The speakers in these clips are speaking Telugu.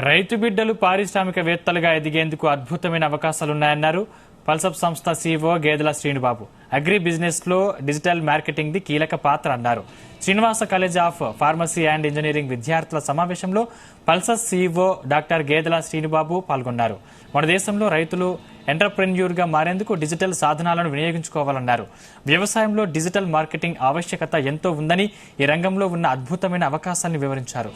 రైతు బిడ్డలు పారిశ్రామికవేత్తలుగా ఎదిగేందుకు అద్భుతమైన అవకాశాలున్నాయన్నారు పల్సప్ సంస్థ సీఈఓ గేదెల శ్రీనుబాబు. అగ్రి బిజినెస్ లో డిజిటల్ మార్కెటింగ్ ది కీలక పాత్ర అన్నారు. Srinivasa college of pharmacy and engineering విద్యార్థుల సమావేశంలో పల్సస్ సీఈఓ డాక్టర్ గేదెల శ్రీనుబాబు పాల్గొన్నారు. మన దేశంలో రైతులు ఎంటర్ప్రెన్యూర్ గా మారేందుకు డిజిటల్ సాధనాలను వినియోగించుకోవాలన్నారు. వ్యవసాయంలో డిజిటల్ మార్కెటింగ్ ఆవశ్యకత ఎంతో ఉందని, ఈ రంగంలో ఉన్న అద్భుతమైన అవకాశాన్ని వివరించారు.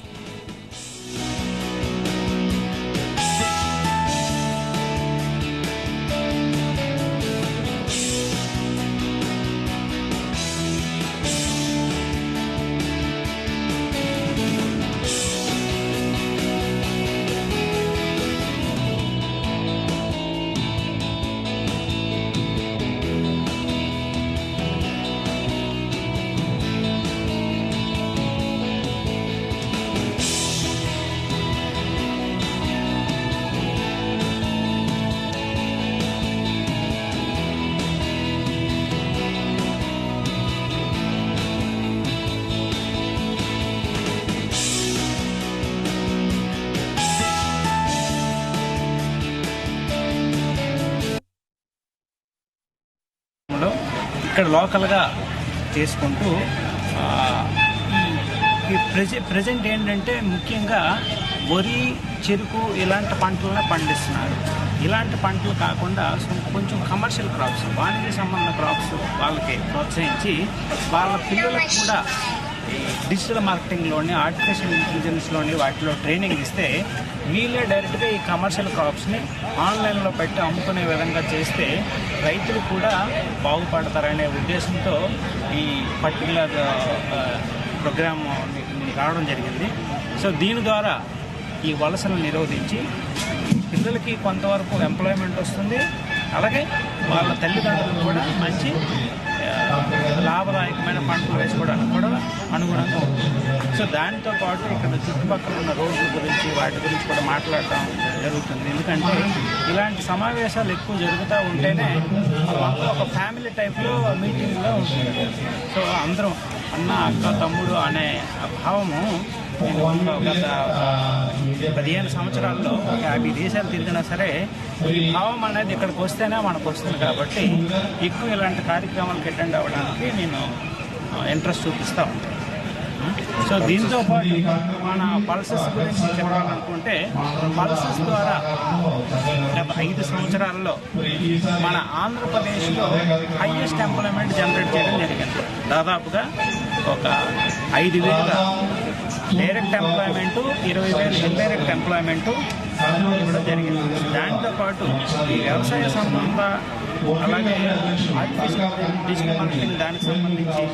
ఇక్కడ లోకల్గా చేసుకుంటూ ఈ ప్రజెంట్ ఏంటంటే ముఖ్యంగా వరి, చెరుకు ఇలాంటి పంటలనే పండిస్తున్నారు. ఇలాంటి పంటలు కాకుండా కొంచెం కమర్షియల్ క్రాప్స్, వాణిజ్య సంబంధ క్రాప్స్ వాళ్ళకి ప్రోత్సహించి వాళ్ళ పిల్లలకు కూడా ఈ డిజిటల్ మార్కెటింగ్లోని, ఆర్టిఫిషియల్ ఇంటెలిజెన్స్లోని వాటిలో ట్రైనింగ్ ఇస్తే వీళ్ళే డైరెక్ట్గా ఈ కమర్షియల్ క్రాప్స్ని ఆన్లైన్లో పెట్టి అమ్ముకునే విధంగా చేస్తే రైతులు కూడా బాగుపడతారనే ఉద్దేశంతో ఈ పర్టికులర్ ప్రోగ్రామ్ రావడం జరిగింది. సో దీని ద్వారా ఈ వలసను నిరోధించి పిల్లలకి కొంతవరకు ఎంప్లాయ్మెంట్ వస్తుంది, అలాగే వాళ్ళ తల్లిదండ్రులకు కూడా మంచి లాభదాయకమైన పంటలు వేసుకోవడానికి కూడా అనుగుణంగా ఉంటుంది. సో దానితో పాటు ఇక్కడ చుట్టుపక్కల ఉన్న రోడ్ల గురించి, వాటి గురించి కూడా మాట్లాడటం జరుగుతుంది. ఎందుకంటే ఇలాంటి సమావేశాలు ఎక్కువ జరుగుతూ ఉంటేనే ఒక ఫ్యామిలీ టైప్లో మీటింగ్లో ఉంటుంది. సో అందరం అన్న, అక్క, తమ్ముడు అనే భావము గత 15 సంవత్సరాల్లో 50 దేశాలు తిరిగినా సరే ఈ భావం అనేది ఇక్కడికి వస్తేనే మనకు వస్తుంది. కాబట్టి ఎక్కువ ఇలాంటి కార్యక్రమాలకు అటెండ్ అవ్వడానికి నేను ఇంట్రెస్ట్ చూపిస్తూ ఉంటాను. సో దీంతో పాటు మన పల్సస్ గురించి చెప్పాలనుకుంటే, పల్సస్ ద్వారా గత 5 సంవత్సరాల్లో మన ఆంధ్రప్రదేశ్లో హైయెస్ట్ ఎంప్లాయ్మెంట్ జనరేట్ చేయడం జరిగింది. దాదాపుగా ఒక 5,000 డైరెక్ట్ ఎంప్లాయ్మెంటు, 20,000 ఇండైరెక్ట్ ఎంప్లాయ్మెంటు ఇవ్వడం జరిగింది. దాంతోపాటు ఈ వ్యవసాయ సంబంధ, అలాగే ఆర్టిఫిషియల్ డిజిటల్ మార్కెటింగ్ దానికి సంబంధించి